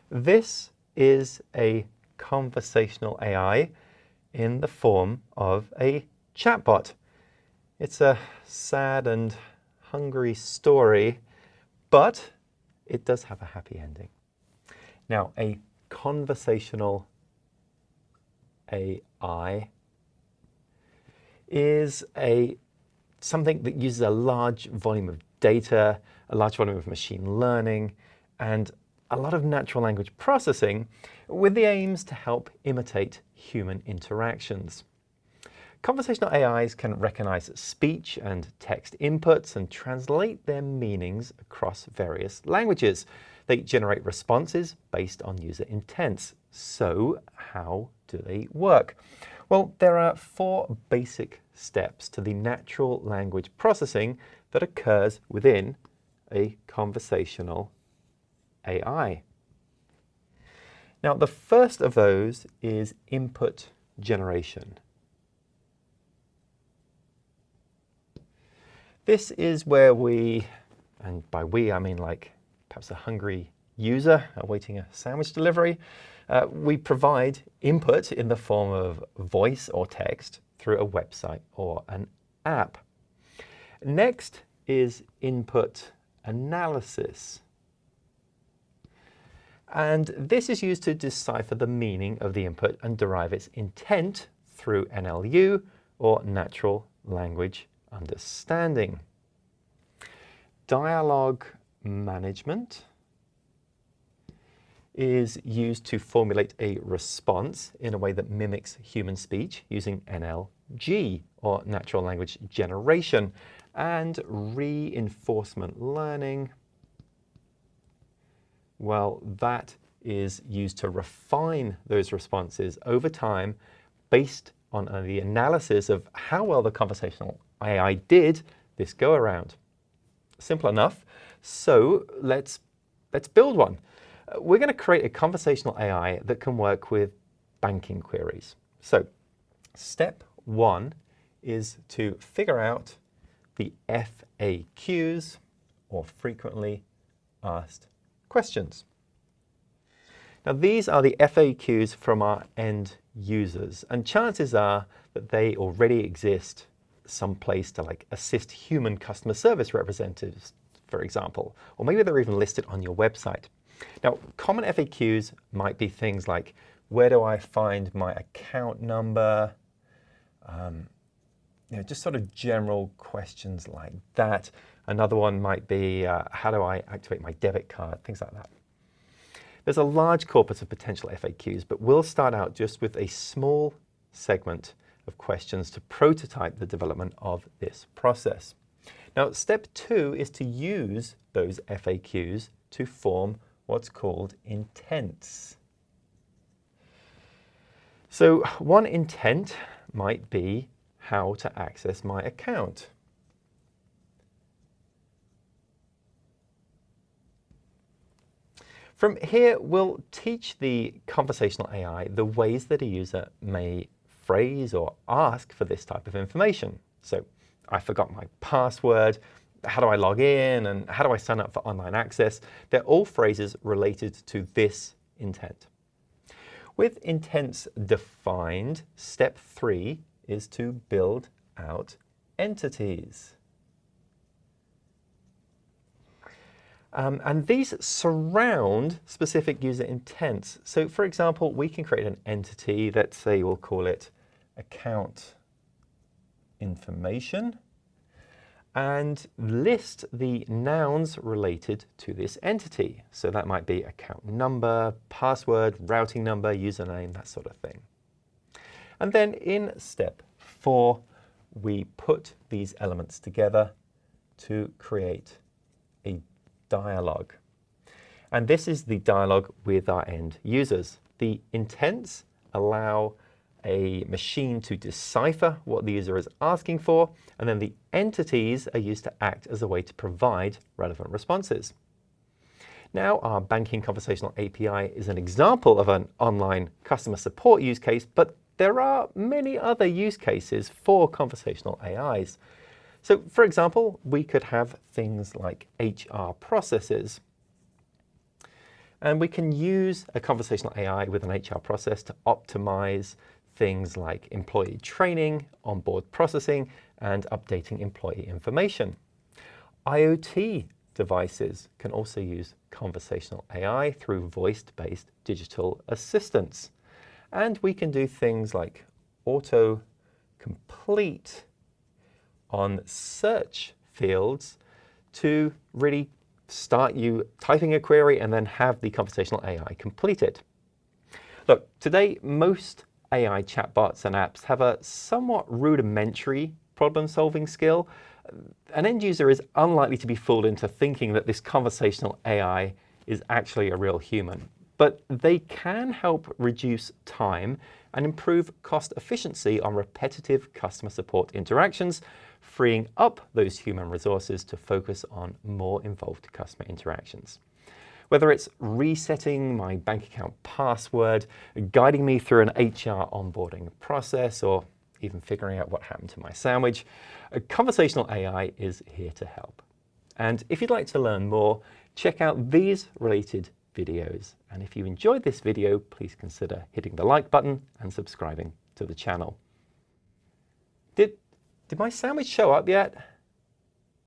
This is a conversational AI in the form of a chatbot. It's a sad and hungry story, but it does have a happy ending. Now, a conversational AI is something that uses a large volume of data, a large volume of machine learning, and a lot of natural language processing with the aims to help imitate human interactions. Conversational AIs can recognize speech and text inputs and translate their meanings across various languages. They generate responses based on user intents. So how do they work? Well, there are 4 basic steps to the natural language processing that occurs within a conversational AI. Now, the first of those is input generation. This is where we, and by we I mean like perhaps a hungry user awaiting a sandwich delivery, we provide input in the form of voice or text through a website or an app. Next is input analysis. And this is used to decipher the meaning of the input and derive its intent through NLU, or natural language understanding. Dialogue management is used to formulate a response in a way that mimics human speech using NLG, or natural language generation. And reinforcement learning, well, that is used to refine those responses over time based on the analysis of how well the conversational AI did this go around. Simple enough. So let's build one. We're going to create a conversational AI that can work with banking queries. So step 1 is to figure out the FAQs, or frequently asked questions. Now, these are the FAQs from our end users, and chances are that they already exist someplace to like assist human customer service representatives, for example, or maybe they're even listed on your website. Now, common FAQs might be things like, where do I find my account number? Just sort of general questions like that. Another one might be, how do I activate my debit card? Things like that. There's a large corpus of potential FAQs, but we'll start out just with a small segment of questions to prototype the development of this process. Now, step 2 is to use those FAQs to form what's called intents. So one intent might be how to access my account. From here, we'll teach the conversational AI the ways that a user may phrase or ask for this type of information. So, I forgot my password, how do I log in, and how do I sign up for online access? They're all phrases related to this intent. With intents defined, step 3 is to build out entities. And these surround specific user intents. So for example, we can create an entity that, say, we'll call it account information, and list the nouns related to this entity. So that might be account number, password, routing number, username, that sort of thing. And then in step 4, we put these elements together to create a dialogue. And this is the dialogue with our end users. The intents allow a machine to decipher what the user is asking for, and then the entities are used to act as a way to provide relevant responses. Now, our banking conversational API is an example of an online customer support use case, but there are many other use cases for conversational AIs. So, for example, we could have things like HR processes. And we can use a conversational AI with an HR process to optimize things like employee training, onboard processing, and updating employee information. IoT devices can also use conversational AI through voice-based digital assistants. And we can do things like auto-complete on search fields to really start you typing a query and then have the conversational AI complete it. Look, today most AI chatbots and apps have a somewhat rudimentary problem-solving skill. An end user is unlikely to be fooled into thinking that this conversational AI is actually a real human. But they can help reduce time and improve cost efficiency on repetitive customer support interactions, freeing up those human resources to focus on more involved customer interactions. Whether it's resetting my bank account password, guiding me through an HR onboarding process, or even figuring out what happened to my sandwich, conversational AI is here to help. And if you'd like to learn more, check out these related videos. And if you enjoyed this video, please consider hitting the like button and subscribing to the channel. Did my sandwich show up yet?